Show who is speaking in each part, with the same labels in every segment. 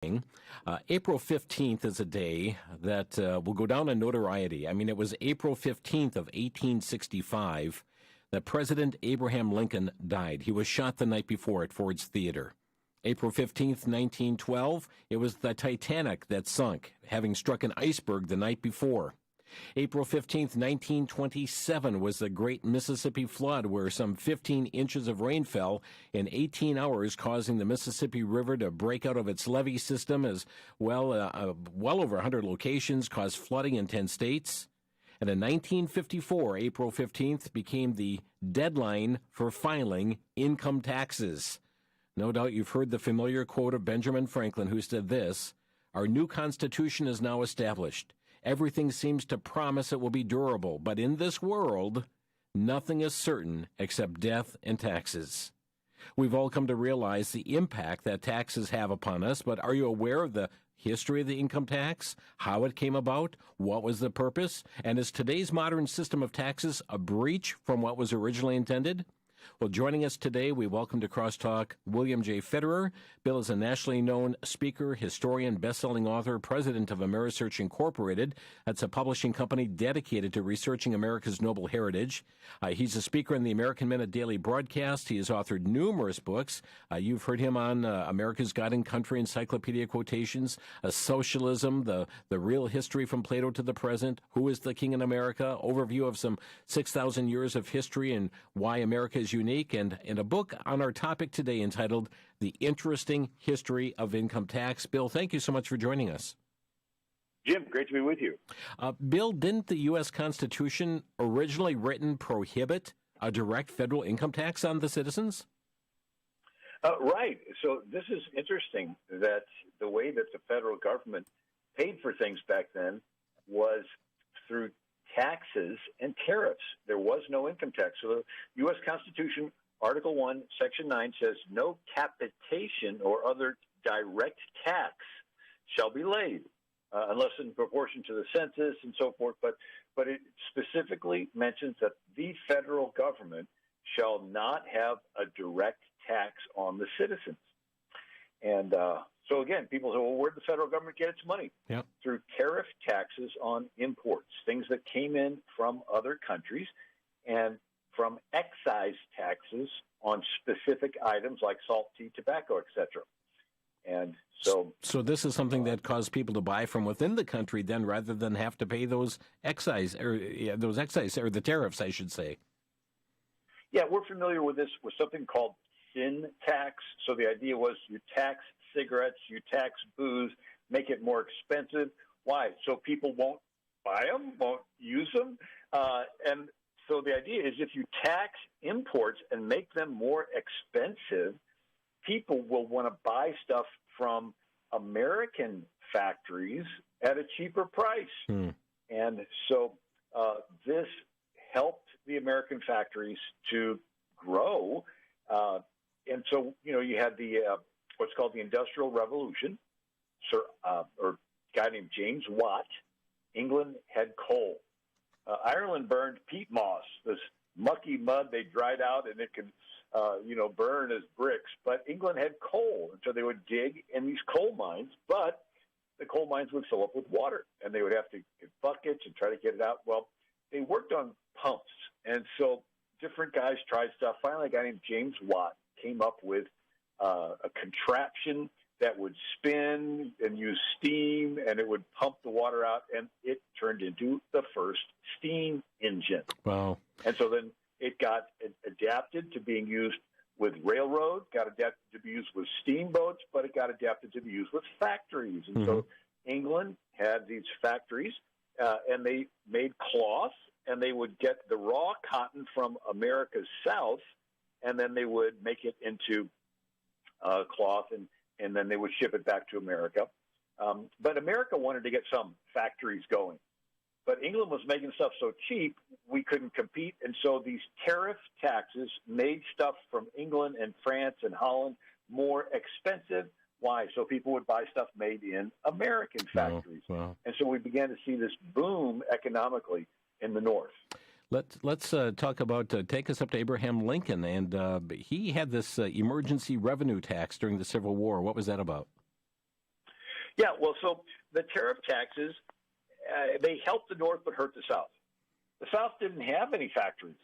Speaker 1: April 15th is a day that will go down in notoriety. I mean, it was April 15th of 1865 that President Abraham Lincoln died. He was shot the night before at Ford's Theater. April 15th, 1912, it was the Titanic that sunk, having struck an iceberg the night before. April 15th, 1927 was the Great Mississippi Flood, where some 15 inches of rain fell in 18 hours, causing the Mississippi River to break out of its levee system, as well over 100 locations, caused flooding in 10 states. And in 1954, April 15th became the deadline for filing income taxes. No doubt you've heard the familiar quote of Benjamin Franklin, who said this: "Our new Constitution is now established. Everything seems to promise it will be durable, but in this world, nothing is certain except death and taxes." We've all come to realize the impact that taxes have upon us, but are you aware of the history of the income tax, how it came about, what was the purpose, and is today's modern system of taxes a breach from what was originally intended? Well, joining us today, we welcome to Crosstalk William J. Fitterer. Bill is a nationally known speaker, historian, best-selling author, president of Amerisearch Incorporated. That's a publishing company dedicated to researching America's noble heritage. He's a speaker in the American Minute Daily broadcast. He has authored numerous books. You've heard him on America's God and Country Encyclopedia Quotations, Socialism, the Real History from Plato to the Present, Who is the King in America, overview of some 6,000 years of history and why America is unique, and a book on our topic today entitled The Interesting History of Income Tax. Bill, thank you so much for joining us.
Speaker 2: Jim, great to be with you.
Speaker 1: Bill, didn't the U.S. Constitution originally written prohibit a direct federal income tax on the citizens?
Speaker 2: Right. So this is interesting that the way that the federal government paid for things back then was through taxes and tariffs. There was no income tax. So the U.S. Constitution, Article 1, Section 9 says no capitation or other direct tax shall be laid, unless in proportion to the census and so forth. But it specifically mentions that the federal government shall not have a direct tax on the citizens. And so again, people say, well, where did the federal government get its money?
Speaker 1: Yep.
Speaker 2: Through tariff taxes on imports, things that came in from other countries, and from excise taxes on specific items like salt, tea, tobacco, etc. And so
Speaker 1: this is something that caused people to buy from within the country then, rather than have to pay those excise or the tariffs, I should say.
Speaker 2: Yeah, we're familiar with this with something called sin tax. So the idea was you tax cigarettes, you tax booze, make it more expensive. Why? So people won't buy them, won't use them. And so the idea is if you tax imports and make them more expensive, people will want to buy stuff from American factories at a cheaper price. And so this helped the American factories to grow. And so, you had the what's called the Industrial Revolution, or a guy named James Watt. England had coal. Ireland burned peat moss, this mucky mud they dried out, and it could, burn as bricks. But England had coal, and so they would dig in these coal mines, but the coal mines would fill up with water, and they would have to get buckets and try to get it out. Well, they worked on pumps, and so different guys tried stuff. Finally, a guy named James Watt came up with a contraption that would spin and use steam, and it would pump the water out, and it turned into the first steam engine.
Speaker 1: Wow.
Speaker 2: And so then it got adapted to being used with railroad, got adapted to be used with steamboats, but it got adapted to be used with factories. And so England had these factories, and they made cloth, and they would get the raw cotton from America's South, and then they would make it into cloth, and then they would ship it back to America. But America wanted to get some factories going. But England was making stuff so cheap, we couldn't compete. And so these tariff taxes made stuff from England and France and Holland more expensive. Why? So people would buy stuff made in American factories.
Speaker 1: Wow.
Speaker 2: And so we began to see this boom economically in the North.
Speaker 1: Let's talk about, take us up to Abraham Lincoln, and he had this emergency revenue tax during the Civil War. What was that about?
Speaker 2: Yeah, well, so the tariff taxes, they helped the North but hurt the South. The South didn't have any factories,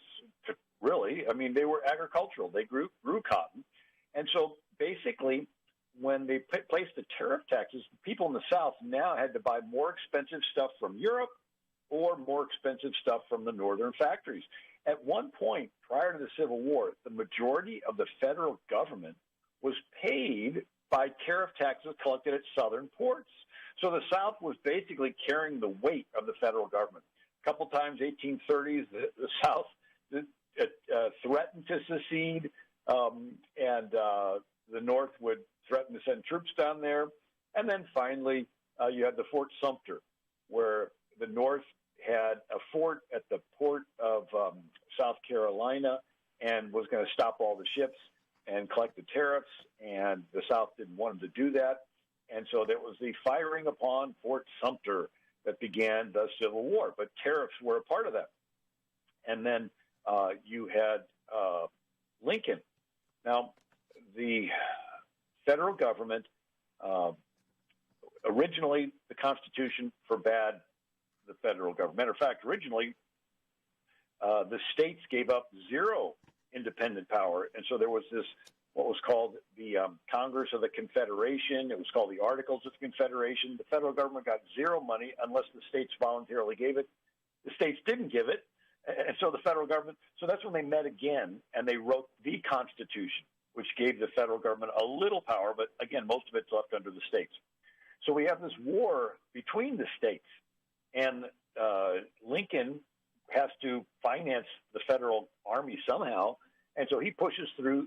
Speaker 2: really. I mean, they were agricultural. They grew cotton. And so basically, when they placed the tariff taxes, people in the South now had to buy more expensive stuff from Europe or more expensive stuff from the northern factories. At one point, prior to the Civil War, the majority of the federal government was paid by tariff taxes collected at southern ports. So the South was basically carrying the weight of the federal government. A couple times, 1830s, the South threatened to secede, and the North would threaten to send troops down there. And then finally, you had the Fort Sumter, where the North had a fort at the port of South Carolina and was going to stop all the ships and collect the tariffs, and the South didn't want them to do that. And so there was the firing upon Fort Sumter that began the Civil War, but tariffs were a part of that. And then you had Lincoln. Now, the federal government, originally the Constitution forbade the federal government. Matter of fact, originally the states gave up zero independent power, and so there was this, what was called the Congress of the Confederation. It was called the Articles of Confederation. The federal government got zero money unless the states voluntarily gave it. The states didn't give it, and so the federal government, so that's when they met again, and they wrote the Constitution, which gave the federal government a little power, but again, most of it's left under the states. So we have this war between the states, and Lincoln has to finance the federal army somehow, and so he pushes through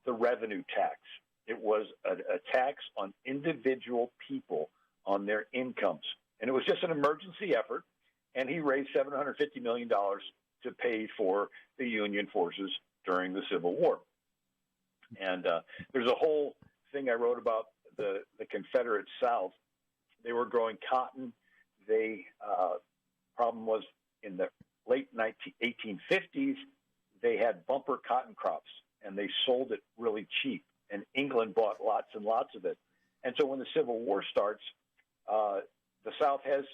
Speaker 2: the revenue tax. It was a tax on individual people on their incomes, and it was just an emergency effort, and he raised $750 million to pay for the Union forces during the Civil War. And there's a whole thing I wrote about the Confederate South. They were growing cotton. They problem was in the late 1850s, they had bumper cotton crops, and they sold it really cheap. And England bought lots and lots of it. And so when the Civil War starts, the South has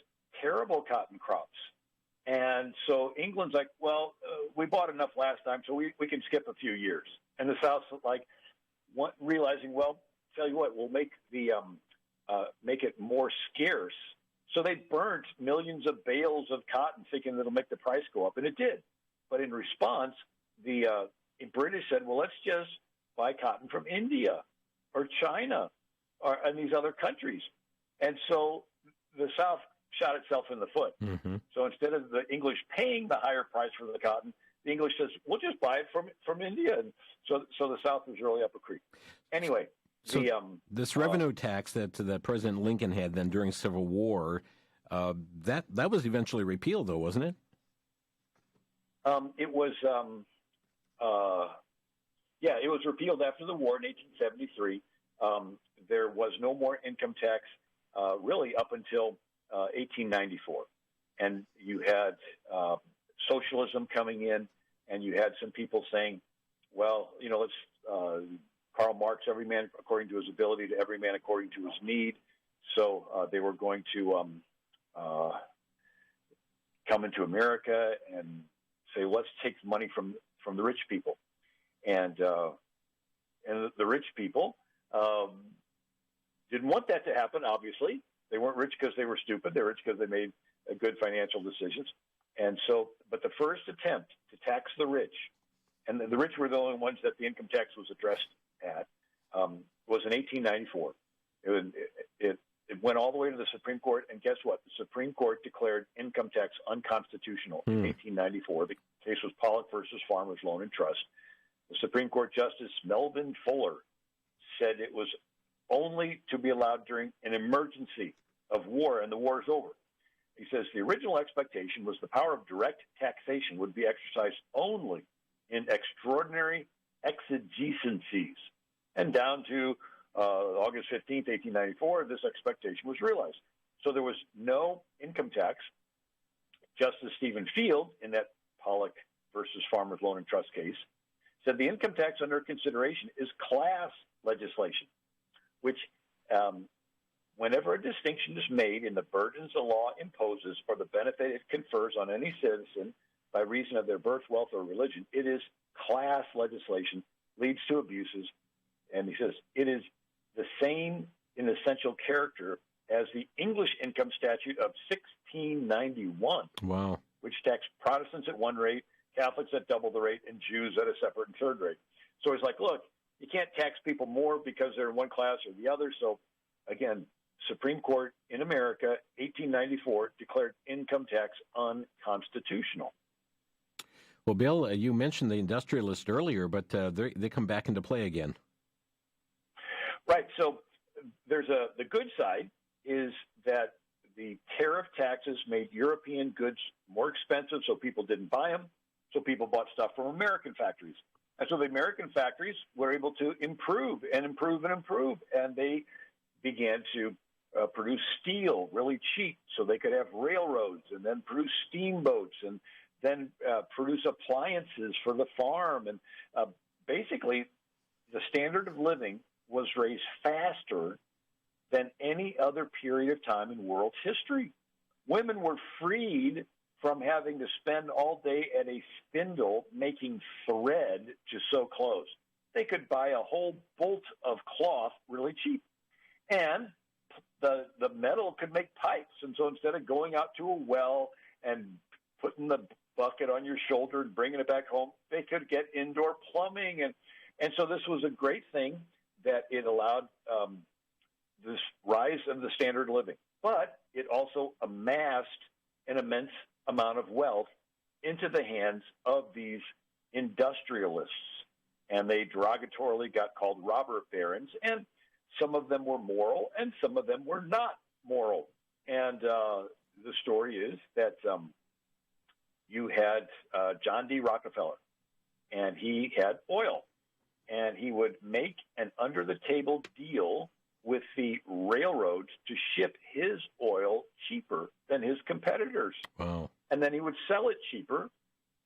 Speaker 2: terrible cotton crops. And so England's like, well, we bought enough last time, so we can skip a few years. And the South's like, realizing, well, tell you what, we'll make the make it more scarce. So they burnt millions of bales of cotton, thinking that it'll make the price go up, and it did. But in response, the British said, well, let's just buy cotton from India or China and these other countries. And so the South shot itself in the foot. Mm-hmm. So instead of the English paying the higher price for the cotton, the English says, we'll just buy it from India. And so the South was really up a creek. Anyway,
Speaker 1: so this revenue tax that President Lincoln had then during Civil War, that was eventually repealed, though, wasn't it?
Speaker 2: It was, it was repealed after the war in 1873. There was no more income tax really up until 1894. And you had socialism coming in, and you had some people saying, well, let's Karl Marx, every man according to his ability to every man according to his need. So they were going to come into America and say, let's take money from the rich people. And the rich people didn't want that to happen, obviously. They weren't rich because they were stupid. They were rich because they made good financial decisions. And so, but the first attempt to tax the rich, and the rich were the only ones that the income tax was addressed at, was in 1894. It went all the way to the Supreme Court, and guess what? The Supreme Court declared income tax unconstitutional in 1894. The case was Pollock versus Farmers Loan and Trust. The Supreme Court Justice Melvin Fuller said it was only to be allowed during an emergency of war, and the war is over. He says the original expectation was the power of direct taxation would be exercised only in extraordinary exigencies. And down to August 15th, 1894, this expectation was realized. So there was no income tax. Justice Stephen Field, in that Pollock versus Farmers Loan and Trust case, said the income tax under consideration is class legislation, which whenever a distinction is made in the burdens the law imposes or the benefit it confers on any citizen by reason of their birth, wealth, or religion, it is class legislation, leads to abuses. And he says it is the same in essential character as the English income statute of 1691,
Speaker 1: Wow.
Speaker 2: which taxed Protestants at one rate, Catholics at double the rate, and Jews at a separate and third rate. So he's like, look, you can't tax people more because they're in one class or the other. So, again, Supreme Court in America, 1894, declared income tax unconstitutional.
Speaker 1: Well, Bill, you mentioned the industrialists earlier, but they come back into play again.
Speaker 2: Right. So there's the good side is that the tariff taxes made European goods more expensive, so people didn't buy them. So people bought stuff from American factories. And so the American factories were able to improve and improve and improve. And they began to produce steel really cheap so they could have railroads, and then produce steamboats, and then produce appliances for the farm. And basically, the standard of living was raised faster than any other period of time in world history. Women were freed from having to spend all day at a spindle making thread to sew clothes. They could buy a whole bolt of cloth really cheap. And the metal could make pipes. And so instead of going out to a well and putting the bucket on your shoulder and bringing it back home, they could get indoor plumbing. And so this was a great thing that it allowed this rise of the standard of living. But it also amassed an immense amount of wealth into the hands of these industrialists. And they derogatorily got called robber barons. And some of them were moral and some of them were not moral. And the story is that you had John D. Rockefeller, and he had oil. And he would make an under-the-table deal with the railroads to ship his oil cheaper than his competitors.
Speaker 1: Wow.
Speaker 2: And then he would sell it cheaper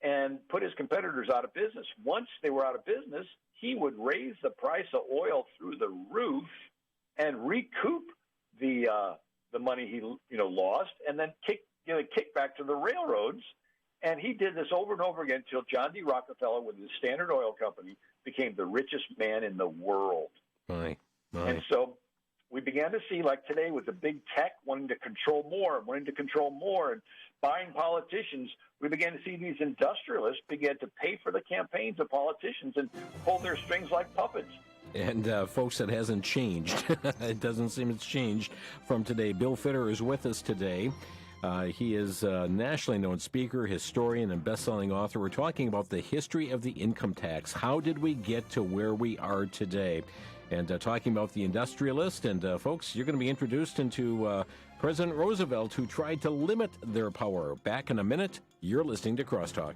Speaker 2: and put his competitors out of business. Once they were out of business, he would raise the price of oil through the roof and recoup the money he lost, and then kick back to the railroads. And he did this over and over again until John D. Rockefeller, with his Standard Oil Company, became the richest man in the world.
Speaker 1: Right.
Speaker 2: And so we began to see, like today, with the big tech wanting to control more, and buying politicians, we began to see these industrialists begin to pay for the campaigns of politicians and pull their strings like puppets.
Speaker 1: And folks, it hasn't changed. It doesn't seem it's changed from today. Bill Fitter is with us today. He is a nationally known speaker, historian, and best-selling author. We're talking about the history of the income tax. How did we get to where we are today? And talking about the industrialist. And folks, you're going to be introduced into President Roosevelt, who tried to limit their power. Back in a minute. You're listening to Crosstalk.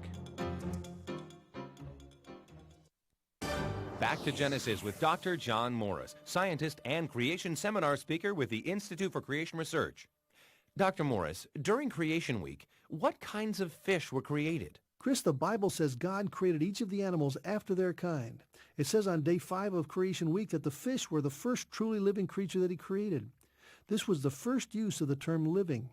Speaker 3: Back to Genesis with Dr. John Morris, scientist and creation seminar speaker with the Institute for Creation Research. Dr. Morris, during Creation Week, what kinds of fish were created?
Speaker 4: Chris, the Bible says God created each of the animals after their kind. It says on day 5 of Creation Week that the fish were the first truly living creature that he created. This was the first use of the term living.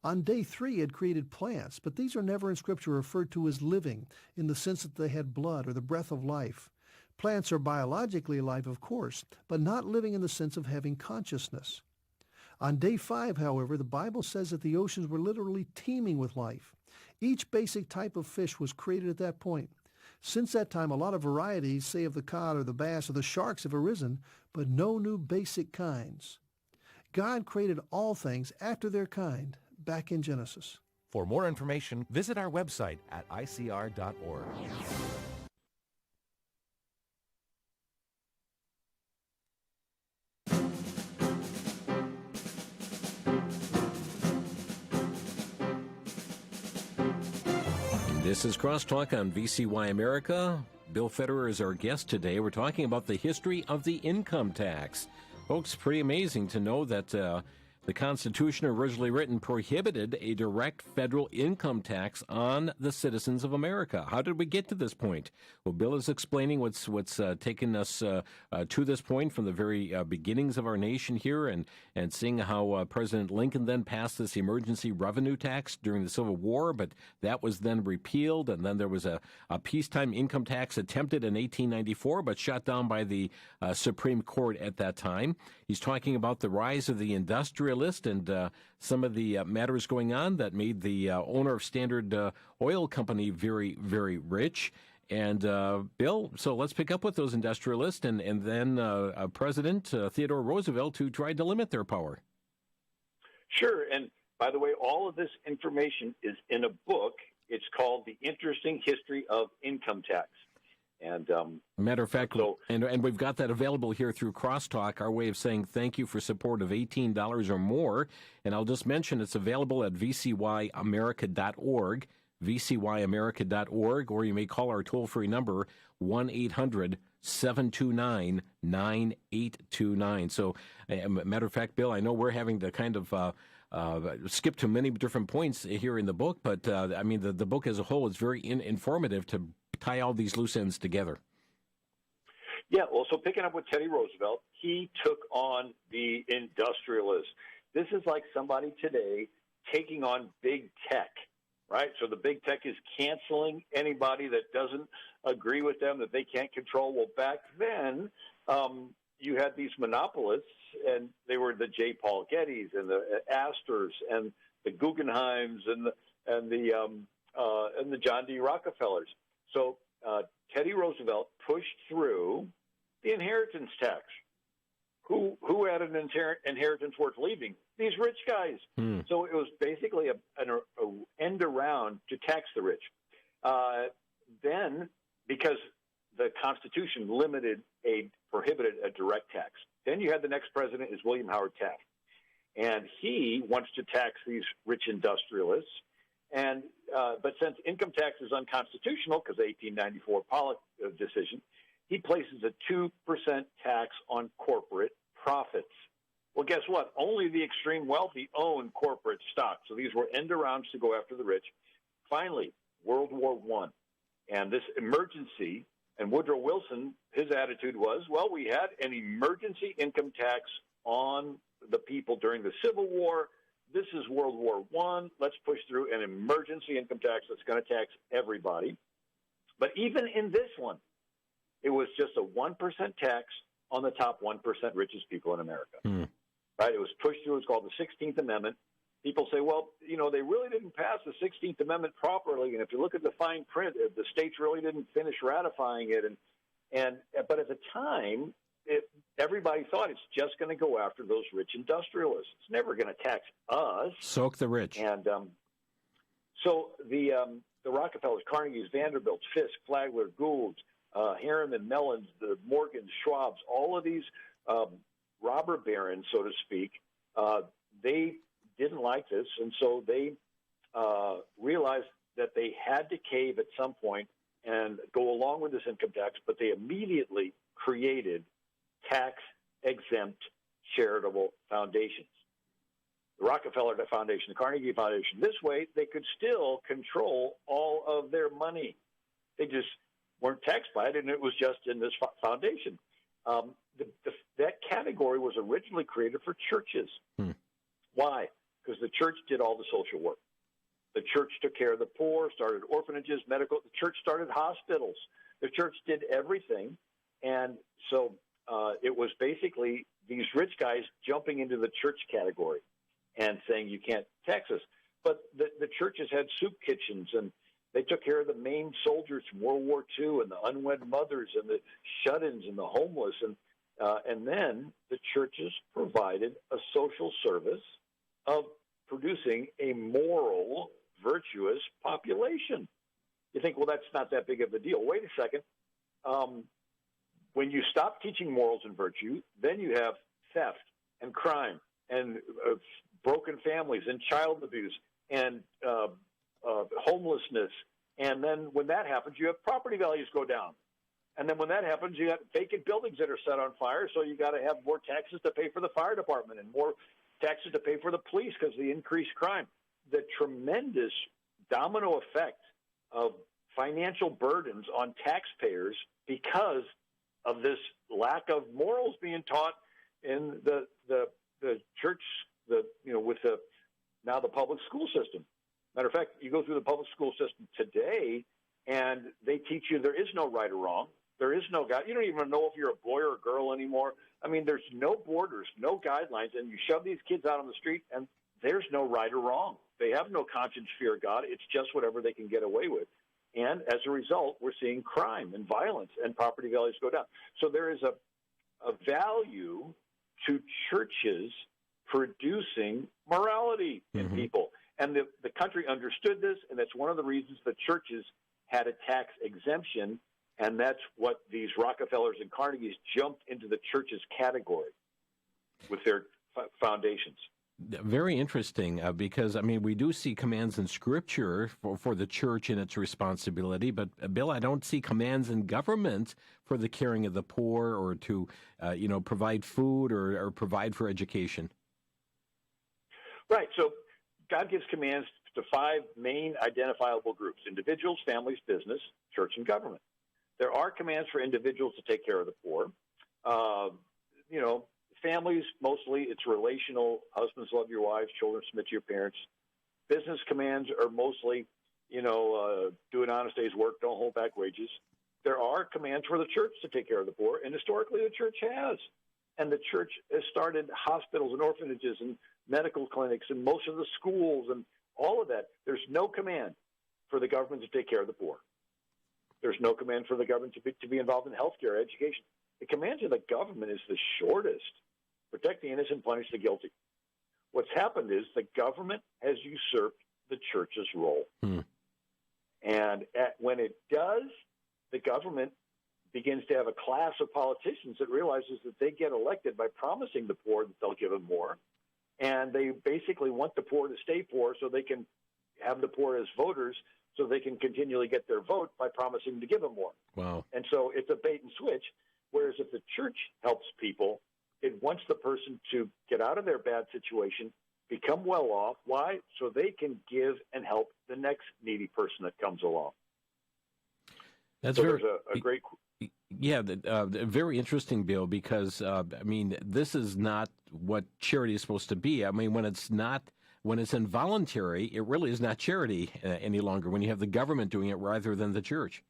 Speaker 4: On day 3, he had created plants, but these are never in Scripture referred to as living in the sense that they had blood or the breath of life. Plants are biologically alive, of course, but not living in the sense of having consciousness. On day 5, however, the Bible says that the oceans were literally teeming with life. Each basic type of fish was created at that point. Since that time, a lot of varieties, say of the cod or the bass or the sharks, have arisen, but no new basic kinds. God created all things after their kind back in Genesis.
Speaker 3: For more information, visit our website at icr.org.
Speaker 1: This is Crosstalk on VCY America. Bill Federer is our guest today. We're talking about the history of the income tax. Folks, pretty amazing to know that The Constitution, originally written, prohibited a direct federal income tax on the citizens of America. How did we get to this point? Well, Bill is explaining what's taken us to this point from the very beginnings of our nation here, and seeing how President Lincoln then passed this emergency revenue tax during the Civil War, but that was then repealed, and then there was a peacetime income tax attempted in 1894, but shut down by the Supreme Court at that time. He's talking about the rise of the industrialist and some of the matters going on that made the owner of Standard Oil Company very, very rich. And Bill, so let's pick up with those industrialists and then President Theodore Roosevelt, who tried to limit their power.
Speaker 2: Sure. And by the way, all of this information is in a book. It's called The Interesting History of Income Tax. And
Speaker 1: matter of fact, and we've got that available here through Crosstalk, our way of saying thank you for support of $18 or more. And I'll just mention it's available at VCYAmerica.org, VCYAmerica.org, or you may call our toll-free number, 1-800-729-9829. So, matter of fact, Bill, I know we're having to kind of skip to many different points here in the book, but I mean, the book as a whole is very informative to tie all these loose ends together.
Speaker 2: Yeah, well, so picking up with Teddy Roosevelt, he took on the industrialists. This is like somebody today taking on big tech, right? So the big tech is canceling anybody that doesn't agree with them, that they can't control. Well, back then, you had these monopolists, and they were the J. Paul Gettys and the Astors and the Guggenheims and the John D. Rockefellers. So Teddy Roosevelt pushed through the inheritance tax. Who had an inheritance worth leaving? These rich guys. So it was basically an end around to tax the rich. Then, because the Constitution prohibited a direct tax. Then you had the next president is William Howard Taft. And he wants to tax these rich industrialists. And but since income tax is unconstitutional because of the 1894 Pollock decision, he places a 2% tax on corporate profits. Well, guess what? Only the extreme wealthy own corporate stock. So these were end arounds to go after the rich. Finally, World War I. And this emergency, and Woodrow Wilson, his attitude was, well, we had an emergency income tax on the people during the Civil War. This is World War I. Let's push through an emergency income tax that's going to tax everybody. But even in this one, it was just a 1% tax on the top 1% richest people in America. Right? It was pushed through. It's called the 16th Amendment. People say, well, you know, they really didn't pass the 16th Amendment properly. And if you look at the fine print, the states really didn't finish ratifying it. But at the time, everybody thought it's just going to go after those rich industrialists. It's never going to tax us.
Speaker 1: Soak the rich.
Speaker 2: And so the Rockefellers, Carnegies, Vanderbilts, Fisk, Flagler, Goulds, Harriman, Mellons, the Morgans, Schwabs, all of these robber barons, so to speak, they didn't like this, and so they realized that they had to cave at some point and go along with this income tax, but they immediately created tax-exempt charitable foundations. The Rockefeller Foundation, the Carnegie Foundation. This way, they could still control all of their money. They just weren't taxed by it, and it was just in this foundation. That category was originally created for churches. Why? Because the church did all the social work. The church took care of the poor, started orphanages, medical. The church started hospitals. The church did everything. And so it was basically these rich guys jumping into the church category and saying, you can't tax us. But the churches had soup kitchens, and they took care of the Maine soldiers from World War II and the unwed mothers and the shut-ins and the homeless. And then the churches provided a social service of producing a moral, virtuous population. You think, well, that's not that big of a deal. Wait a second. When you stop teaching morals and virtue, then you have theft and crime and broken families and child abuse and homelessness. And then when that happens, you have property values go down. And then when that happens, you got vacant buildings that are set on fire, so you got to have more taxes to pay for the fire department and more taxes to pay for the police because of the increased crime. The tremendous domino effect of financial burdens on taxpayers because of this lack of morals being taught in the church, with now the public school system. Matter of fact, you go through the public school system today, and they teach you there is no right or wrong. There is no God. You don't even know if you're a boy or a girl anymore. I mean, there's no borders, no guidelines, and you shove these kids out on the street, and there's no right or wrong. They have no conscience, fear of God. It's just whatever they can get away with. And as a result, we're seeing crime and violence and property values go down. So there is a value to churches producing morality in people. And the country understood this, and that's one of the reasons the churches had a tax exemption, and that's what these Rockefellers and Carnegies jumped into the church's category with their foundations.
Speaker 1: Very interesting, because, I mean, we do see commands in Scripture for the church and its responsibility, but, Bill, I don't see commands in government for the caring of the poor or to, provide food or provide for education.
Speaker 2: Right. So God gives commands to 5 main identifiable groups: individuals, families, business, church, and government. There are commands for individuals to take care of the poor. Families, mostly it's relational. Husbands, love your wives. Children, submit to your parents. Business commands are mostly, do an honest day's work. Don't hold back wages. There are commands for the church to take care of the poor, and historically the church has. And the church has started hospitals and orphanages and medical clinics and most of the schools and all of that. There's no command for the government to take care of the poor. There's no command for the government to be involved in healthcare, education. The command to the government is the shortest: protect the innocent, punish the guilty. What's happened is the government has usurped the church's role. And when it does, the government begins to have a class of politicians that realizes that they get elected by promising the poor that they'll give them more. And they basically want the poor to stay poor so they can have the poor as voters so they can continually get their vote by promising to give them more.
Speaker 1: Wow.
Speaker 2: And so it's a bait and switch. Whereas if the church helps people, it wants the person to get out of their bad situation, become well off. Why? So they can give and help the next needy person that comes along.
Speaker 1: That's
Speaker 2: so
Speaker 1: very
Speaker 2: there's a great...
Speaker 1: Yeah, very interesting, Bill, because, this is not what charity is supposed to be. I mean, when it's involuntary, it really is not charity any longer when you have the government doing it rather than the church.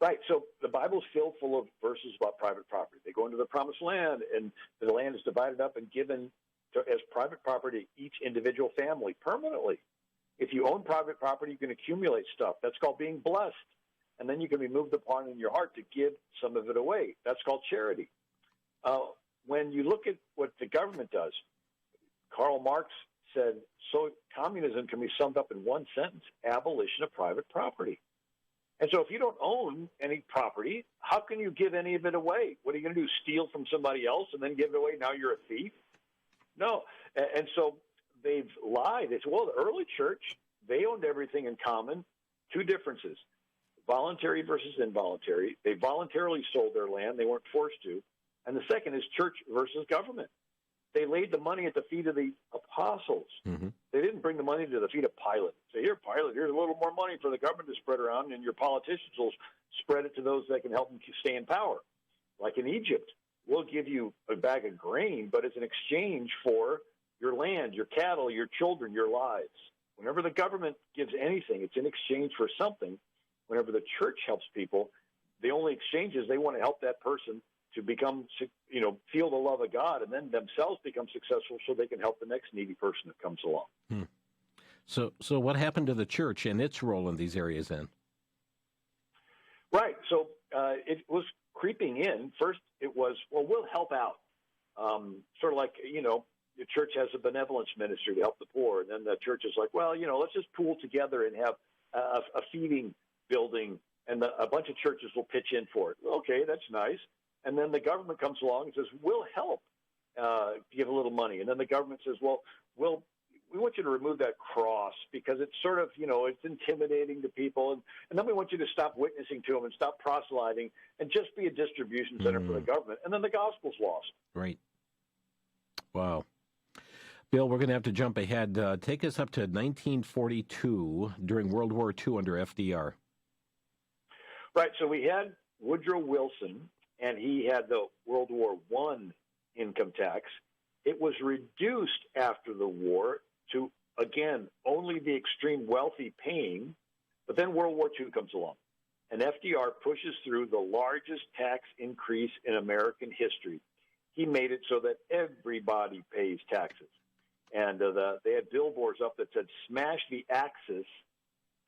Speaker 2: Right. So the Bible's filled full of verses about private property. They go into the promised land, and the land is divided up and given as private property to each individual family permanently. If you own private property, you can accumulate stuff. That's called being blessed. And then you can be moved upon in your heart to give some of it away. That's called charity. When you look at what the government does, Karl Marx said, so communism can be summed up in one sentence: abolition of private property. And so if you don't own any property, how can you give any of it away? What are you going to do, steal from somebody else and then give it away? Now you're a thief? No. And so they've lied. It's, well, the early church, they owned everything in common. 2 differences: voluntary versus involuntary. They voluntarily sold their land. They weren't forced to. And the second is church versus government. They laid the money at the feet of the apostles. Mm-hmm. They didn't bring the money to the feet of Pilate. Say, here, Pilate, here's a little more money for the government to spread around, and your politicians will spread it to those that can help them stay in power. Like in Egypt, we'll give you a bag of grain, but it's an exchange for your land, your cattle, your children, your lives. Whenever the government gives anything, it's in exchange for something. Whenever the church helps people, the only exchange is they want to help that person to become, feel the love of God, and then themselves become successful so they can help the next needy person that comes along.
Speaker 1: So what happened to the church and its role in these areas then?
Speaker 2: Right. So it was creeping in. First, it was, well, we'll help out. Sort of like, the church has a benevolence ministry to help the poor. And then the church is like, well, let's just pool together and have a feeding building, and a bunch of churches will pitch in for it. Okay, that's nice. And then the government comes along and says, we'll help give a little money. And then the government says, well, we want you to remove that cross because it's sort of, it's intimidating to people. And then we want you to stop witnessing to them and stop proselyting and just be a distribution center for the government. And then the gospel's lost.
Speaker 1: Right. Wow. Bill, we're going to have to jump ahead. Take us up to 1942 during World War II under FDR.
Speaker 2: Right. So we had Woodrow Wilson, and he had the World War I income tax. It was reduced after the war to, again, only the extreme wealthy paying. But then World War II comes along, and FDR pushes through the largest tax increase in American history. He made it so that everybody pays taxes. And they had billboards up that said, "Smash the Axis,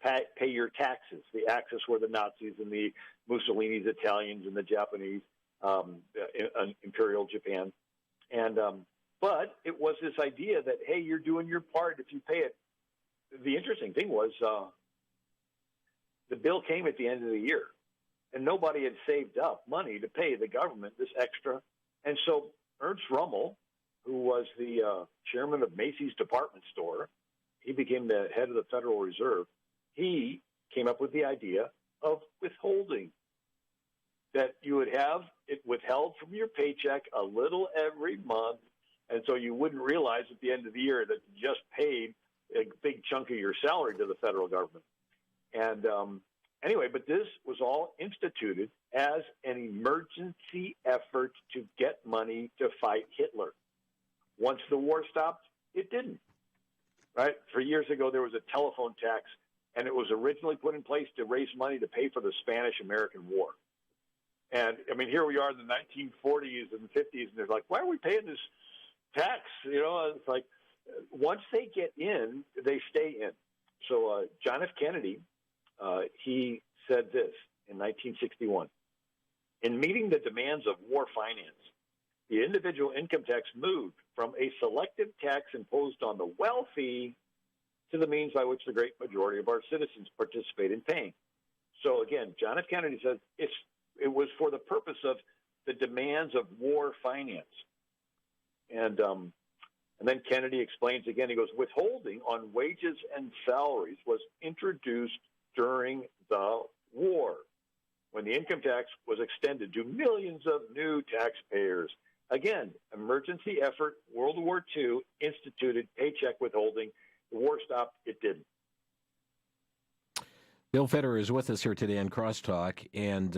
Speaker 2: pay your taxes." The Axis were the Nazis and the Mussolini's Italians and the Japanese, Imperial Japan. And but it was this idea that, hey, you're doing your part if you pay it. The interesting thing was the bill came at the end of the year, and nobody had saved up money to pay the government this extra. And so Ernst Rummel, who was the chairman of Macy's department store, he became the head of the Federal Reserve. He came up with the idea of withholding, that you would have it withheld from your paycheck a little every month, and so you wouldn't realize at the end of the year that you just paid a big chunk of your salary to the federal government. And anyway, but this was all instituted as an emergency effort to get money to fight Hitler. Once the war stopped, it didn't. Right? For years ago, there was a telephone tax, and it was originally put in place to raise money to pay for the Spanish-American War. And, I mean, here we are in the 1940s and 50s, and they're like, why are we paying this tax? You know, it's like, once they get in, they stay in. So John F. Kennedy, he said this in 1961. In meeting the demands of war finance, the individual income tax moved from a selective tax imposed on the wealthy to the means by which the great majority of our citizens participate in paying. So again, John F. Kennedy said it was for the purpose of the demands of war finance. And then Kennedy explains again, he goes, withholding on wages and salaries was introduced during the war, when the income tax was extended to millions of new taxpayers. Again, emergency effort, World War II, instituted paycheck withholding. The war stopped, it didn't.
Speaker 1: Bill Federer is with us here today on Crosstalk, and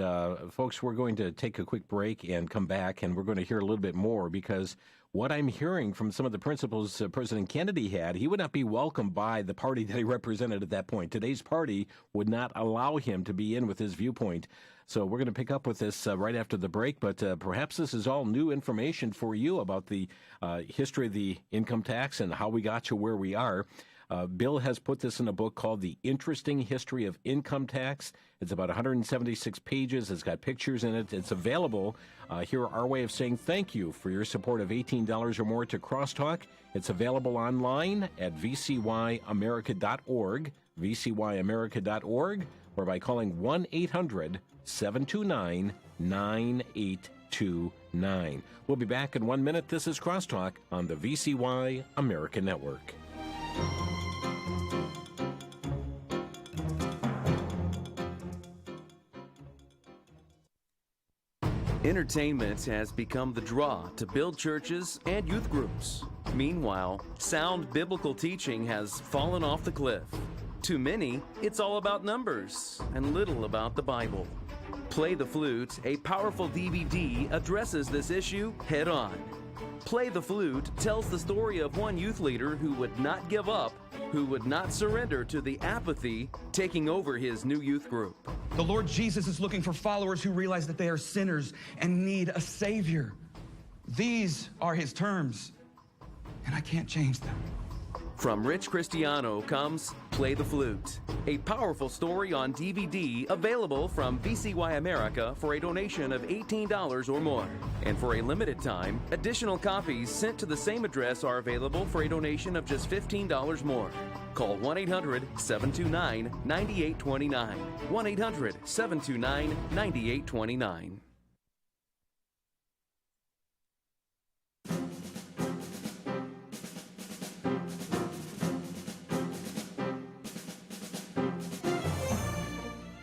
Speaker 1: folks, we're going to take a quick break and come back, and we're going to hear a little bit more, because what I'm hearing from some of the principles President Kennedy had, he would not be welcomed by the party that he represented at that point. Today's party would not allow him to be in with his viewpoint. So we're going to pick up with this right after the break, but perhaps this is all new information for you about the history of the income tax and how we got to where we are. Bill has put this in a book called The Interesting History of Income Tax. It's about 176 pages. It's got pictures in it. It's available. Here, our way of saying thank you for your support of $18 or more to Crosstalk. It's available online at VCYAmerica.org, VCYAmerica.org, or by calling 1-800-729-9829. We'll be back in 1 minute. This is Crosstalk on the VCY America Network.
Speaker 5: Entertainment has become the draw to build churches and youth groups. Meanwhile, sound biblical teaching has fallen off the cliff. To many, it's all about numbers and little about the Bible. Play the Flute, a powerful DVD, addresses this issue head on. Play the Flute tells the story of one youth leader who would not give up, who would not surrender to the apathy taking over his new youth group.
Speaker 6: The Lord Jesus is looking for followers who realize that they are sinners and need a Savior. These are His terms, and I can't change them.
Speaker 5: From Rich Cristiano comes Play the Flute, a powerful story on DVD available from VCY America for a donation of $18 or more. And for a limited time, additional copies sent to the same address are available for a donation of just $15 more. Call 1-800-729-9829. 1-800-729-9829.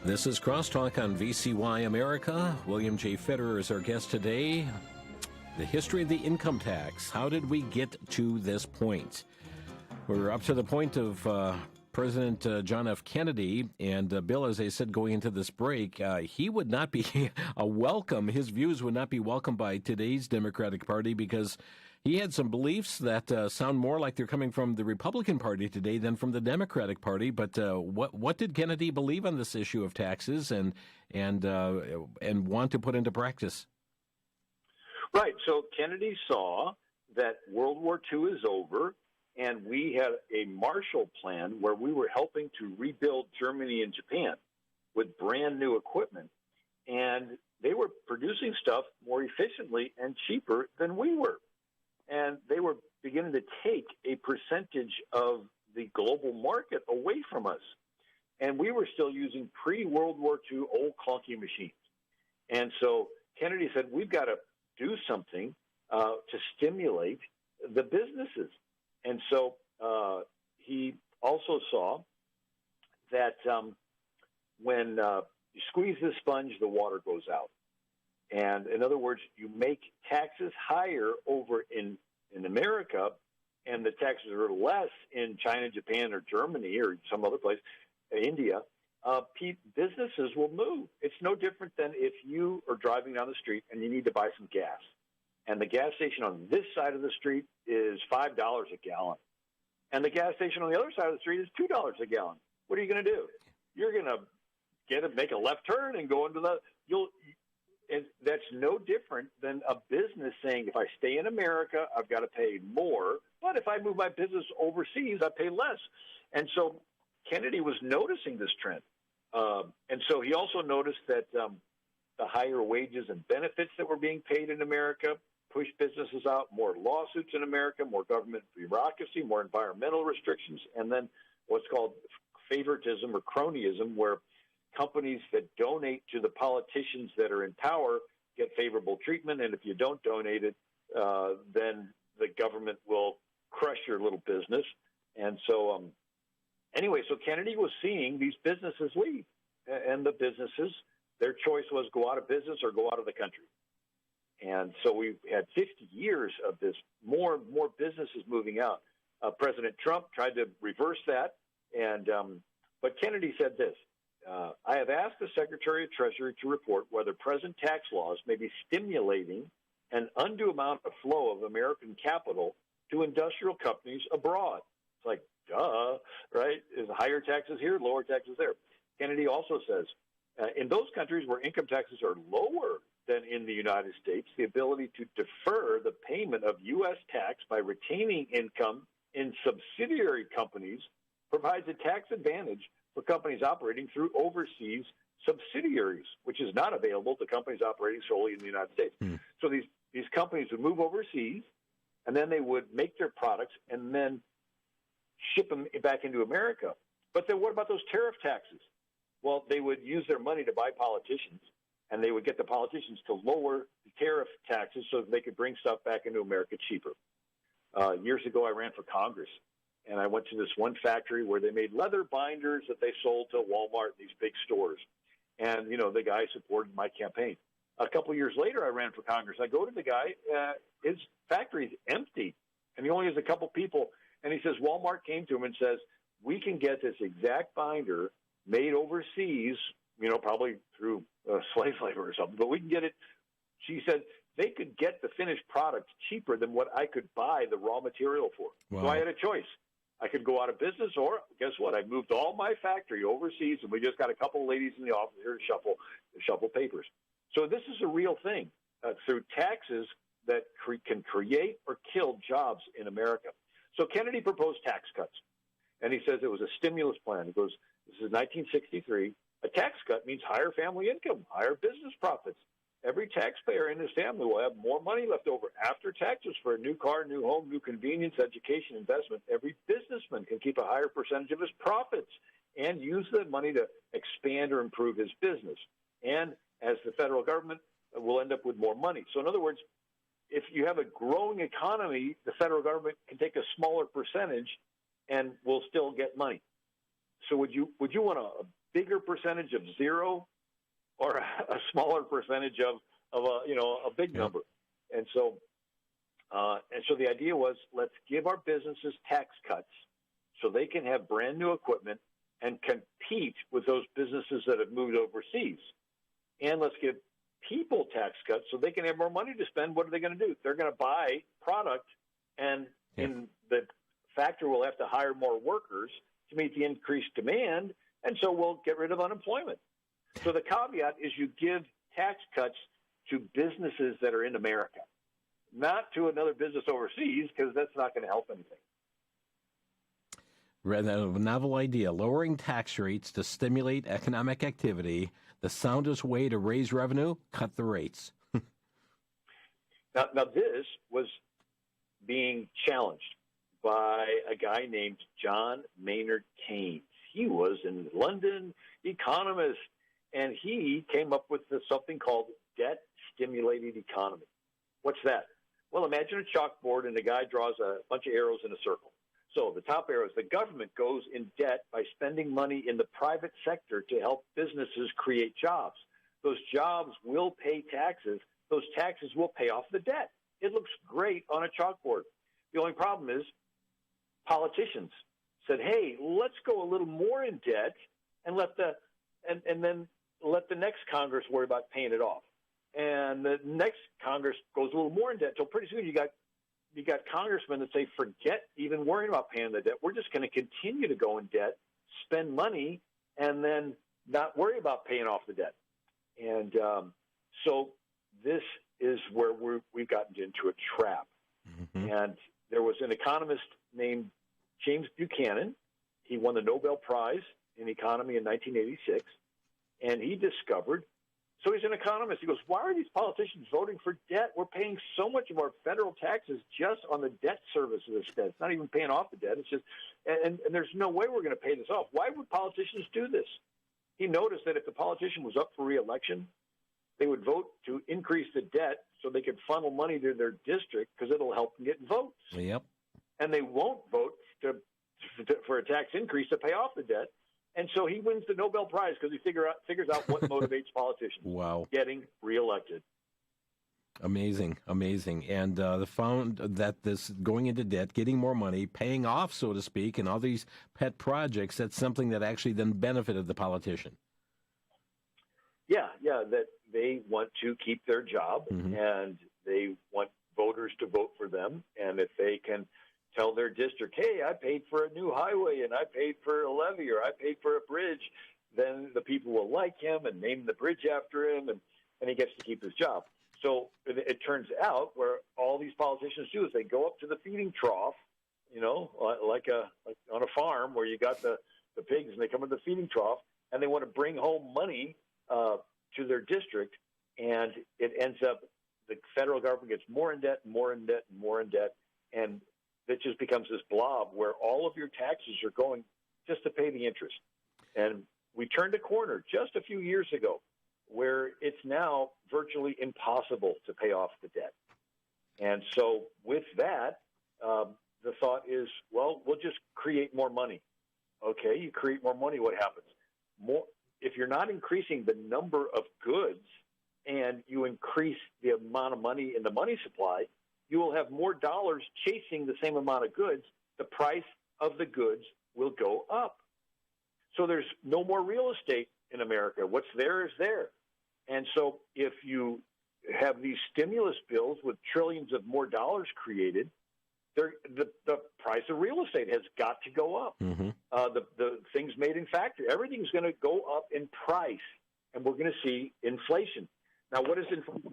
Speaker 1: This is Crosstalk on VCY America. William J. Federer is our guest today. the history of the income tax. How did we get to this point? We're up to the point of President John F. Kennedy, and Bill, as I said going into this break, he would not be his views would not be welcomed by today's Democratic Party, because he had some beliefs that sound more like they're coming from the Republican Party today than from the Democratic Party. But what did Kennedy believe on this issue of taxes and want to put into practice?
Speaker 2: Right. So Kennedy saw that World War II is over, and we had a Marshall Plan where we were helping to rebuild Germany and Japan with brand new equipment. And they were producing stuff more efficiently and cheaper than we were. And they were beginning to take a percentage of the global market away from us. And we were still using pre-World War II old clunky machines. And so Kennedy said, we've got to do something to stimulate the businesses. And so he also saw that when you squeeze the sponge, the water goes out. And in other words, you make taxes higher over in America, and the taxes are less in China, Japan, or Germany, or some other place, India. Businesses will move. It's no different than if you are driving down the street and you need to buy some gas. And the gas station on this side of the street is $5 a gallon. And the gas station on the other side of the street is $2 a gallon. What are you going to do? You're going to make a left turn and go into and that's no different than a business saying, if I stay in America, I've got to pay more. But if I move my business overseas, I pay less. And so Kennedy was noticing this trend. And so he also noticed that the higher wages and benefits that were being paid in America pushed businesses out, more lawsuits in America, more government bureaucracy, more environmental restrictions, and then what's called favoritism or cronyism, where companies that donate to the politicians that are in power get favorable treatment, and if you don't donate it, then the government will crush your little business. And so anyway, so Kennedy was seeing these businesses leave, and the businesses, their choice was go out of business or go out of the country. And so we've had 50 years of this, more and more businesses moving out. President Trump tried to reverse that, and but Kennedy said this, I have asked the Secretary of Treasury to report whether present tax laws may be stimulating an undue amount of flow of American capital to industrial companies abroad. It's like, duh, right? Is higher taxes here, lower taxes there. Kennedy also says, in those countries where income taxes are lower than in the United States, the ability to defer the payment of U.S. tax by retaining income in subsidiary companies provides a tax advantage for companies operating through overseas subsidiaries, which is not available to companies operating solely in the United States. So these companies would move overseas, and then they would make their products and then ship them back into America. But then what about those tariff taxes? Well, they would use their money to buy politicians, and they would get the politicians to lower the tariff taxes so that they could bring stuff back into America cheaper. Years ago, I ran for Congress, and I went to this one factory where they made leather binders that they sold to Walmart, these big stores. And, you know, the guy supported my campaign. A couple of years later, I ran for Congress. I go to the guy, his factory's empty, and he only has a couple people. And he says, Walmart came to him and says, we can get this exact binder made overseas, you know, probably through slave labor or something, but we can get it. She said they could get the finished product cheaper than what I could buy the raw material for.
Speaker 1: Wow.
Speaker 2: So I had a choice. I could go out of business, or guess what? I moved all my factory overseas, and we just got a couple of ladies in the office here to shuffle papers. So this is a real thing through taxes that can create or kill jobs in America. So Kennedy proposed tax cuts, and he says it was a stimulus plan. He goes, this is 1963. A tax cut means higher family income, higher business profits. Every taxpayer in his family will have more money left over after taxes for a new car, new home, new convenience, education, investment. Every businessman can keep a higher percentage of his profits and use the money to expand or improve his business. And as the federal government will end up with more money. So in other words, if you have a growing economy, the federal government can take a smaller percentage and will still get money. So would you want a bigger percentage of zero, or a smaller percentage of a big number? And so And so the idea was, let's give our businesses tax cuts so they can have brand new equipment and compete with those businesses that have moved overseas. And let's give people tax cuts so they can have more money to spend. What are they going to do? They're going to buy product, and in the factory will have to hire more workers to meet the increased demand, and so we'll get rid of unemployment. So the caveat is you give tax cuts to businesses that are in America, not to another business overseas, because that's not going to help anything.
Speaker 1: Rather a novel idea, lowering tax rates to stimulate economic activity. The soundest way to raise revenue, cut the rates.
Speaker 2: Now, this was being challenged by a guy named John Maynard Keynes. He was a London economist, and he came up with something called debt-stimulated economy. What's that? Well, imagine a chalkboard, and the guy draws a bunch of arrows in a circle. So the top arrow is the government goes in debt by spending money in the private sector to help businesses create jobs. Those jobs will pay taxes. Those taxes will pay off the debt. It looks great on a chalkboard. The only problem is politicians said, hey, let's go a little more in debt and then let the next Congress worry about paying it off. And the next Congress goes a little more in debt. So pretty soon you got congressmen that say, forget even worrying about paying the debt. We're just going to continue to go in debt, spend money, and then not worry about paying off the debt. And so this is where we've gotten into a trap. Mm-hmm. And there was an economist named James Buchanan. He won the Nobel Prize in economy in 1986. And he discovered, so he's an economist. He goes, why are these politicians voting for debt? We're paying so much of our federal taxes just on the debt service of this debt. It's not even paying off the debt. It's just, and there's no way we're going to pay this off. Why would politicians do this? He noticed that if the politician was up for re-election, they would vote to increase the debt so they could funnel money to their district because it'll help them get votes.
Speaker 1: Yep.
Speaker 2: And they won't vote for a tax increase to pay off the debt. And so he wins the Nobel Prize because he figures out what motivates politicians.
Speaker 1: Wow.
Speaker 2: Getting reelected.
Speaker 1: Amazing. And found that this going into debt, getting more money, paying off, so to speak, and all these pet projects, that's something that actually then benefited the politician. Yeah,
Speaker 2: that they want to keep their job,
Speaker 1: mm-hmm.
Speaker 2: and they want voters to vote for them. And if they can tell their district, hey, I paid for a new highway, and I paid for a levee, or I paid for a bridge, then the people will like him and name the bridge after him, and he gets to keep his job. So it turns out where all these politicians do is they go up to the feeding trough, like on a farm where you got the pigs, and they come to the feeding trough, and they want to bring home money to their district, and it ends up the federal government gets more in debt, and more in debt, and more in debt, and it just becomes this blob where all of your taxes are going just to pay the interest. And we turned a corner just a few years ago where it's now virtually impossible to pay off the debt. And so with that, the thought is, well, we'll just create more money. Okay, you create more money, what happens? If you're not increasing the number of goods and you increase the amount of money in the money supply, you will have more dollars chasing the same amount of goods. The price of the goods will go up. So there's no more real estate in America. What's there is there. And so if you have these stimulus bills with trillions of more dollars created, the price of real estate has got to go up.
Speaker 1: Mm-hmm.
Speaker 2: The things made in factory, everything's going to go up in price, and we're going to see inflation. Now, what is inflation?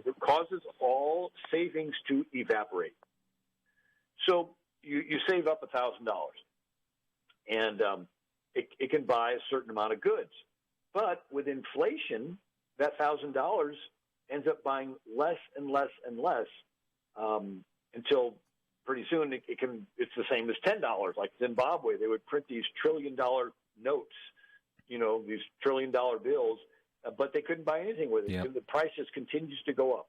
Speaker 2: It causes all savings to evaporate. So you save up $1,000, and it can buy a certain amount of goods. But with inflation, that $1,000 ends up buying less and less and less until pretty soon it's the same as $10. Like Zimbabwe, they would print these $1 trillion notes, these $1 trillion bills, but they couldn't buy anything with it.
Speaker 1: Yep.
Speaker 2: The price just continues to go up.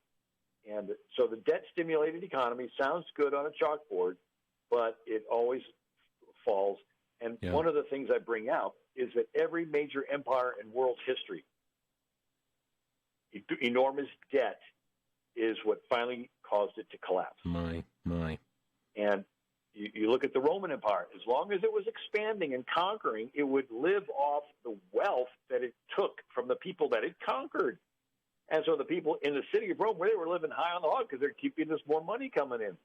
Speaker 2: And so the debt-stimulated economy sounds good on a chalkboard, but it always falls. And one of the things I bring out is that every major empire in world history, enormous debt, is what finally caused it to collapse.
Speaker 1: My.
Speaker 2: And you look at the Roman Empire. As long as it was expanding and conquering, it would live off the wealth that it took from the people that it conquered. And so the people in the city of Rome, they were living high on the hog because they're keeping this more money coming in.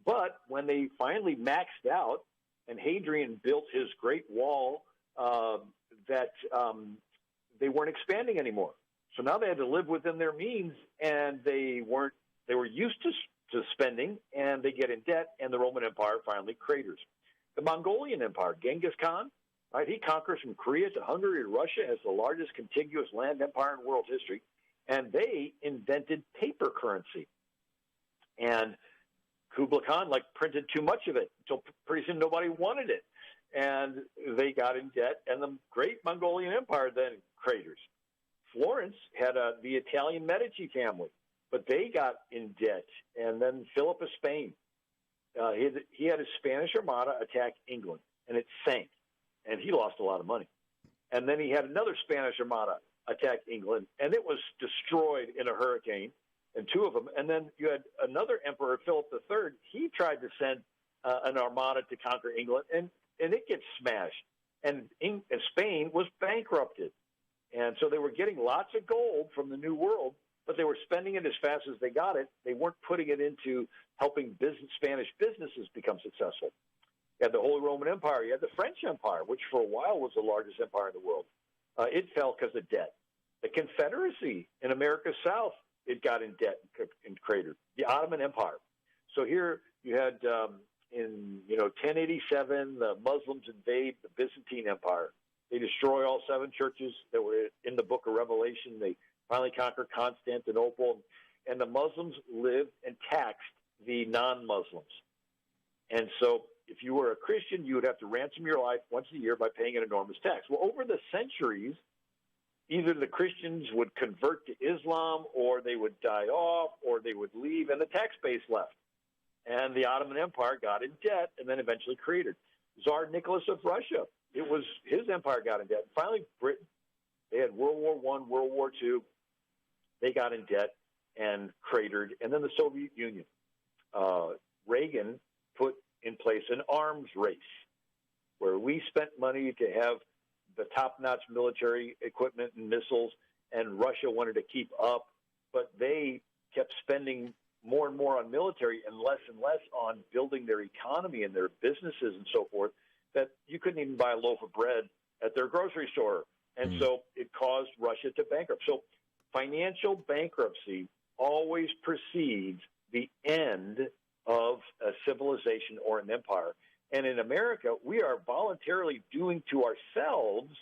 Speaker 2: But when they finally maxed out and Hadrian built his great wall, they weren't expanding anymore. So now they had to live within their means, and they were used to spending, and they get in debt, and the Roman Empire finally craters. The Mongolian Empire, Genghis Khan, right? He conquers from Korea to Hungary to Russia as the largest contiguous land empire in world history, and they invented paper currency. And Kublai Khan printed too much of it until pretty soon nobody wanted it, and they got in debt, and the great Mongolian Empire then craters. Florence had the Italian Medici family, but they got in debt. And then Philip of Spain, he had a Spanish Armada attack England, and it sank, and he lost a lot of money. And then he had another Spanish Armada attack England, and it was destroyed in a hurricane, and two of them. And then you had another emperor, Philip III. He tried to send an armada to conquer England, and it gets smashed. And Spain was bankrupted. And so they were getting lots of gold from the New World, but they were spending it as fast as they got it. They weren't putting it into helping Spanish businesses become successful. You had the Holy Roman Empire. You had the French Empire, which for a while was the largest empire in the world. It fell because of debt. The Confederacy in America's South, it got in debt and cratered. The Ottoman Empire. So here you had in 1087, the Muslims invade the Byzantine Empire. They destroy all 7 churches that were in the book of Revelation. They finally conquer Constantinople. And the Muslims lived and taxed the non-Muslims. And so if you were a Christian, you would have to ransom your life once a year by paying an enormous tax. Well, over the centuries, either the Christians would convert to Islam, or they would die off, or they would leave, and the tax base left. And the Ottoman Empire got in debt and then eventually cratered. Tsar Nicholas of Russia, his empire got in debt. And finally, Britain, they had World War I, World War II. They got in debt and cratered. And then the Soviet Union. Reagan put in place an arms race where we spent money to have the top-notch military equipment and missiles, and Russia wanted to keep up, but they kept spending more and more on military and less on building their economy and their businesses and so forth, that you couldn't even buy a loaf of bread at their grocery store. And so it caused Russia to bankrupt. So financial bankruptcy always precedes the end of a civilization or an empire. And in America, we are voluntarily doing to ourselves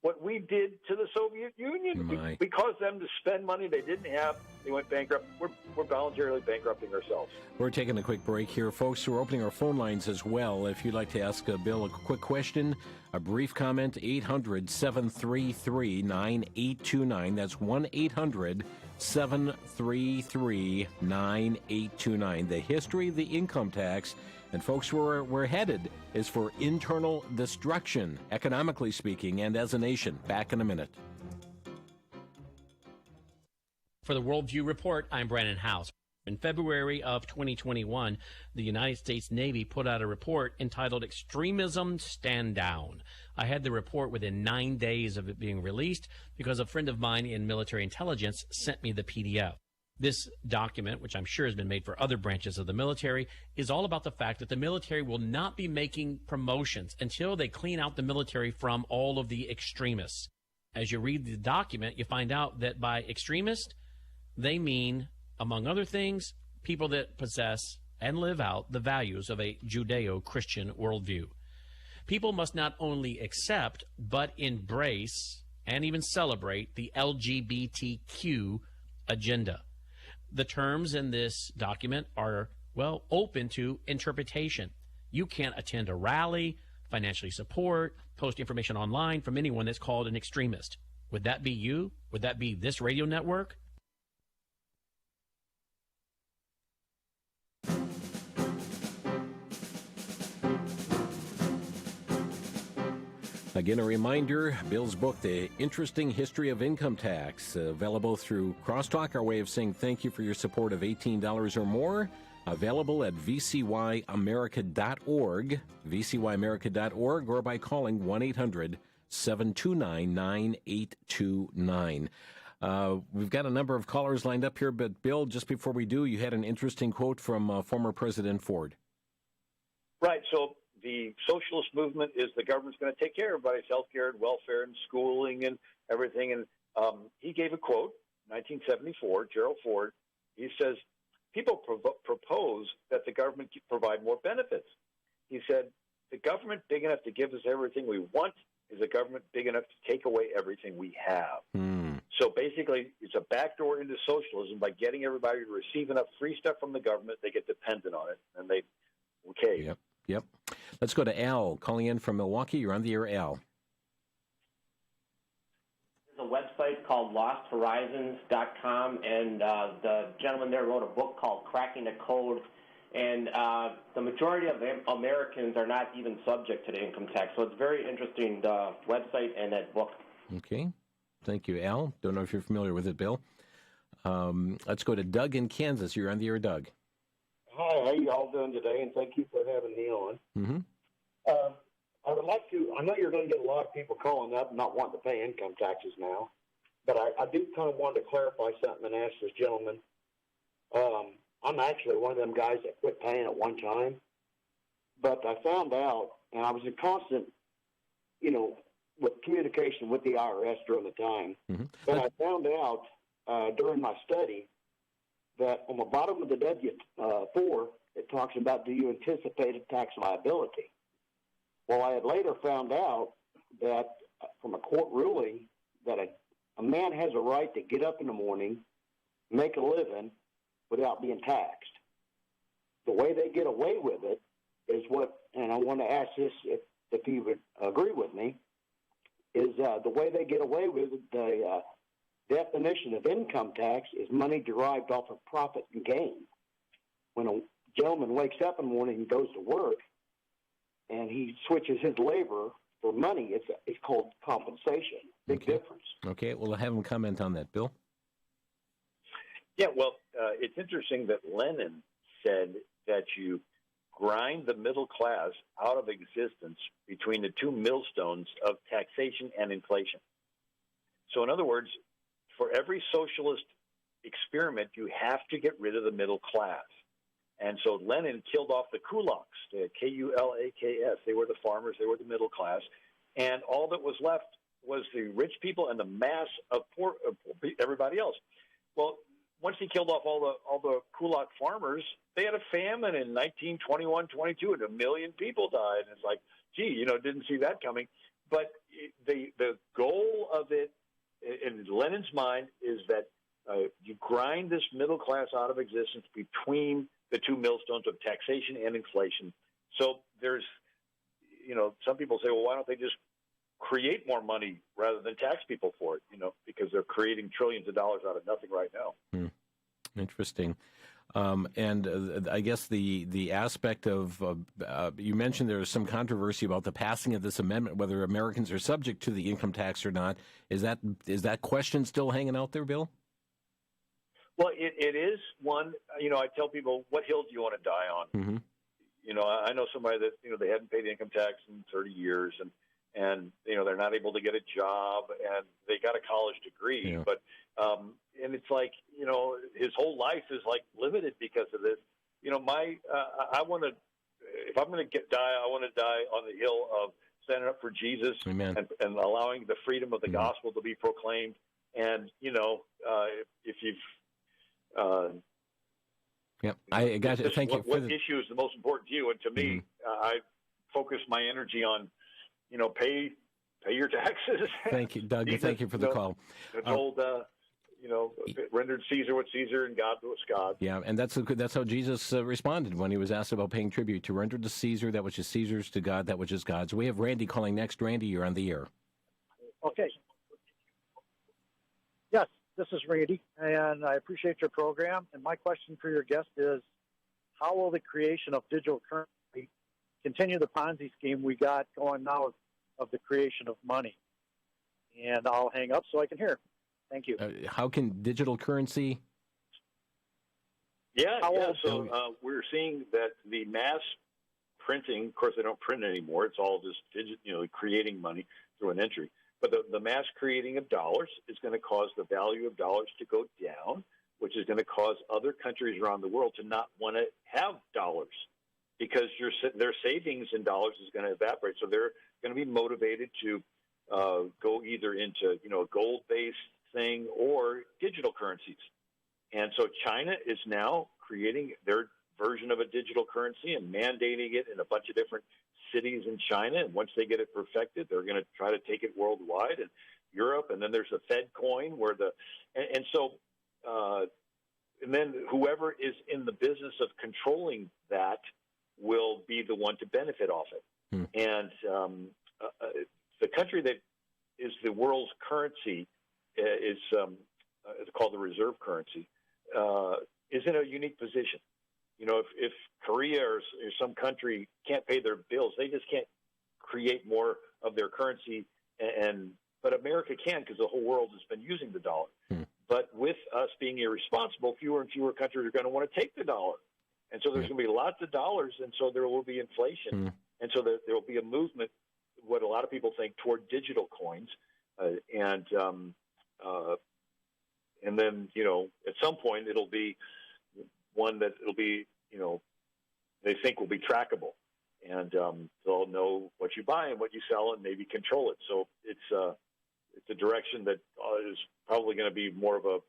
Speaker 2: what we did to the Soviet Union. We caused them to spend money they didn't have. They went bankrupt. We're voluntarily bankrupting ourselves.
Speaker 1: We're taking a quick break here, folks. We're opening our phone lines as well. If you'd like to ask Bill a quick question, a brief comment, 800-733-9829. That's 1-800-733-9829. The history of the income tax. And folks, where we're headed is for internal destruction, economically speaking, and as a nation. Back in a minute.
Speaker 7: For the Worldview Report, I'm Brandon House. In February of 2021, the United States Navy put out a report entitled Extremism Stand Down. I had the report within 9 days of it being released because a friend of mine in military intelligence sent me the PDF. This document, which I'm sure has been made for other branches of the military, is all about the fact that the military will not be making promotions until they clean out the military from all of the extremists. As you read the document, you find out that by extremist, they mean, among other things, people that possess and live out the values of a Judeo-Christian worldview. People must not only accept, but embrace and even celebrate the LGBTQ agenda. The terms in this document are, well, open to interpretation. You can't attend a rally, financially support, post information online from anyone that's called an extremist. Would that be you? Would that be this radio network?
Speaker 1: Again, a reminder, Bill's book, The Interesting History of Income Tax, available through Crosstalk, our way of saying thank you for your support of $18 or more. Available at VCYAmerica.org, VCYAmerica.org, or by calling 1-800-729-9829. We've got a number of callers lined up here, but Bill, just before we do, you had an interesting quote from former President Ford.
Speaker 2: Right. So the socialist movement is the government's going to take care of everybody's health care and welfare and schooling and everything. And he gave a quote, 1974, Gerald Ford. He says, people propose that the government provide more benefits. He said, the government big enough to give us everything we want is a government big enough to take away everything we have. So basically, it's a backdoor into socialism. By getting everybody to receive enough free stuff from the government, they get dependent on it, and they cave.
Speaker 1: Yep. Let's go to Al, calling in from Milwaukee. You're on the air, Al.
Speaker 8: There's a website called losthorizons.com, and the gentleman there wrote a book called Cracking the Code. And the majority of Americans are not even subject to the income tax. So it's very interesting, the website and that book.
Speaker 1: Okay. Thank you, Al. Don't know if you're familiar with it, Bill. Let's go to Doug in Kansas. You're on the air, Doug.
Speaker 9: Hi, how you all doing today? And thank you for having me on.
Speaker 1: Mm-hmm.
Speaker 9: I would like to, I know you're going to get a lot of people calling up and not wanting to pay income taxes now, but I do kind of want to clarify something and ask this gentleman. I'm actually one of them guys that quit paying at one time, but I found out, and I was in constant, with communication with the IRS during the time, but I found out during my study that on the bottom of the W-4, it talks about, do you anticipate a tax liability? Well, I had later found out that from a court ruling that a man has a right to get up in the morning, make a living, without being taxed. The way they get away with it is what, and I want to ask this if you would agree with me, is the way they get away with it, the definition of income tax is money derived off of profit and gain. When a gentleman wakes up in the morning and goes to work and he switches his labor for money, it's called compensation. Big difference.
Speaker 1: Okay, well, I'll have him comment on that. Bill?
Speaker 2: Yeah, well, it's interesting that Lenin said that you grind the middle class out of existence between the two millstones of taxation and inflation. So in other words, for every socialist experiment, you have to get rid of the middle class. And so Lenin killed off the kulaks, the K-U-L-A-K-S. They were the farmers, they were the middle class. And all that was left was the rich people and the mass of poor everybody else. Well, once he killed off all the kulak farmers, they had a famine in 1921-22, and 1 million people died. And it's like, gee, didn't see that coming. But the goal of it, in Lenin's mind, is that you grind this middle class out of existence between the two millstones of taxation and inflation. So there's, some people say, well, why don't they just create more money rather than tax people for it, because they're creating trillions of dollars out of nothing right now.
Speaker 1: Interesting. And I guess the aspect of, you mentioned there was some controversy about the passing of this amendment, whether Americans are subject to the income tax or not. Is that question still hanging out there, Bill?
Speaker 2: Well, it is one. I tell people, what hill do you want to die on?
Speaker 1: Mm-hmm.
Speaker 2: I know somebody that, they hadn't paid income tax in 30 years and they're not able to get a job and they got a college degree. Yeah. But, and it's like, his whole life is like limited because of this. I want to, if I'm going to die, I want to die on the hill of standing up for Jesus.
Speaker 1: Amen.
Speaker 2: and allowing the freedom of the gospel to be proclaimed. And, if you've,
Speaker 1: I got you. Thank you.
Speaker 2: What issue is the most important to you? And to me, I focus my energy on, pay your taxes.
Speaker 1: Thank you, Doug. Thank you for the call.
Speaker 2: It's old, rendered Caesar what Caesar and God what's God.
Speaker 1: Yeah, and that's how Jesus responded when he was asked about paying tribute. To render to Caesar that which is Caesar's, to God that which is God's. We have Randy calling next. Randy, you're on the air.
Speaker 10: Okay. Yes, this is Randy, and I appreciate your program. And my question for your guest is, how will the creation of digital currency continue the Ponzi scheme we got going now with of the creation of money. And I'll hang up so I can hear. Thank you.
Speaker 1: How can digital currency?
Speaker 2: Yeah. So we're seeing that the mass printing, of course, they don't print anymore. It's all just creating money through an entry. But the mass creating of dollars is going to cause the value of dollars to go down, which is going to cause other countries around the world to not want to have dollars because their savings in dollars is going to evaporate. So they're going to be motivated to go either into a gold-based thing or digital currencies. And so China is now creating their version of a digital currency and mandating it in a bunch of different cities in China. And once they get it perfected, they're going to try to take it worldwide and Europe. And then there's a Fed coin where and then whoever is in the business of controlling that will be the one to benefit off it. And the country that is the world's currency is called the reserve currency, is in a unique position. If Korea or some country can't pay their bills, they just can't create more of their currency. But America can because the whole world has been using the dollar. But with us being irresponsible, fewer and fewer countries are going to want to take the dollar. And so there's going to be lots of dollars, and so there will be inflation. And so there will be a movement, what a lot of people think, toward digital coins. And then, at some point it'll be one that it'll be, they think will be trackable. And they'll know what you buy and what you sell and maybe control it. So it's a direction that is probably going to be more of a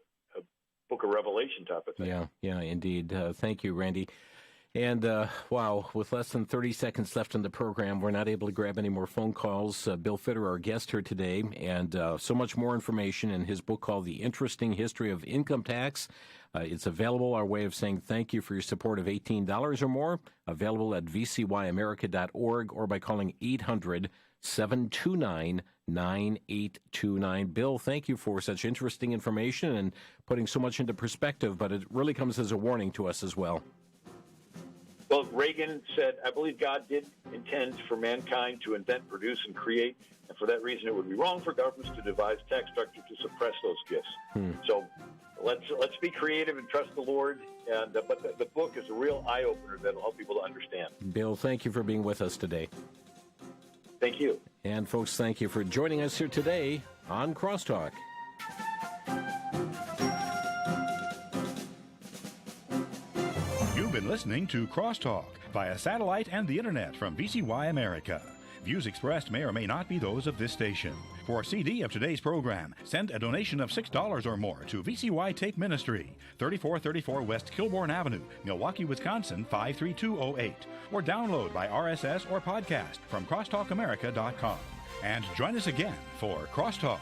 Speaker 2: Book of Revelation type of thing.
Speaker 1: Yeah, indeed. Thank you, Randy. And, wow, with less than 30 seconds left in the program, we're not able to grab any more phone calls. Bill Fitter, our guest here today, and so much more information in his book called The Interesting History of Income Tax. It's available, our way of saying thank you for your support of $18 or more, available at VCYAmerica.org or by calling 800-729-9829. Bill, thank you for such interesting information and putting so much into perspective, but it really comes as a warning to us as well.
Speaker 2: Well, Reagan said, I believe God did intend for mankind to invent, produce, and create, and for that reason it would be wrong for governments to devise tax structure to suppress those gifts. So let's be creative and trust the Lord, but the book is a real eye-opener that will help people to understand.
Speaker 1: Bill, thank you for being with us today.
Speaker 2: Thank you.
Speaker 1: And folks, thank you for joining us here today on Crosstalk.
Speaker 11: You've been listening to Crosstalk via satellite and the internet from VCY America. Views expressed may or may not be those of this station. For a CD of today's program, send a donation of $6 or more to VCY Take Ministry, 3434 West Kilbourne Avenue, Milwaukee, Wisconsin, 53208, or download by RSS or podcast from crosstalkamerica.com. And join us again for Crosstalk.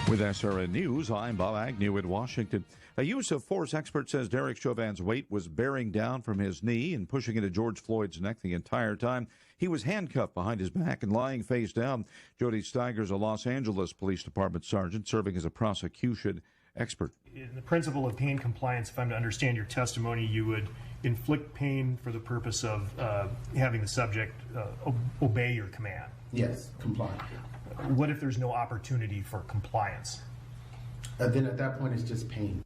Speaker 12: With SRN News, I'm Bob Agnew in Washington. A use of force expert says Derek Chauvin's weight was bearing down from his knee and pushing into George Floyd's neck the entire time. He was handcuffed behind his back and lying face down. Jody Steiger's a Los Angeles Police Department sergeant serving as a prosecution expert.
Speaker 13: In the principle of pain compliance, if I'm to understand your testimony, you would inflict pain for the purpose of having the subject obey your command.
Speaker 14: Yes, comply.
Speaker 13: What if there's no opportunity for compliance?
Speaker 14: Then at that point, it's just pain.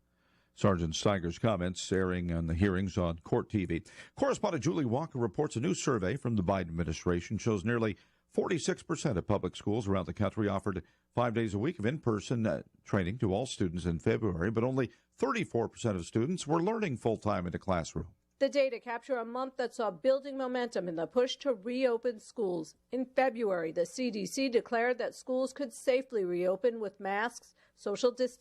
Speaker 12: Sergeant Steiger's comments airing on the hearings on Court TV. Correspondent Julie Walker reports a new survey from the Biden administration shows nearly 46% of public schools around the country offered 5 days a week of in-person training to all students in February, but only 34% of students were learning full-time in a classroom.
Speaker 15: The data capture a month that saw building momentum in the push to reopen schools. In February, the CDC declared that schools could safely reopen with masks, social distancing,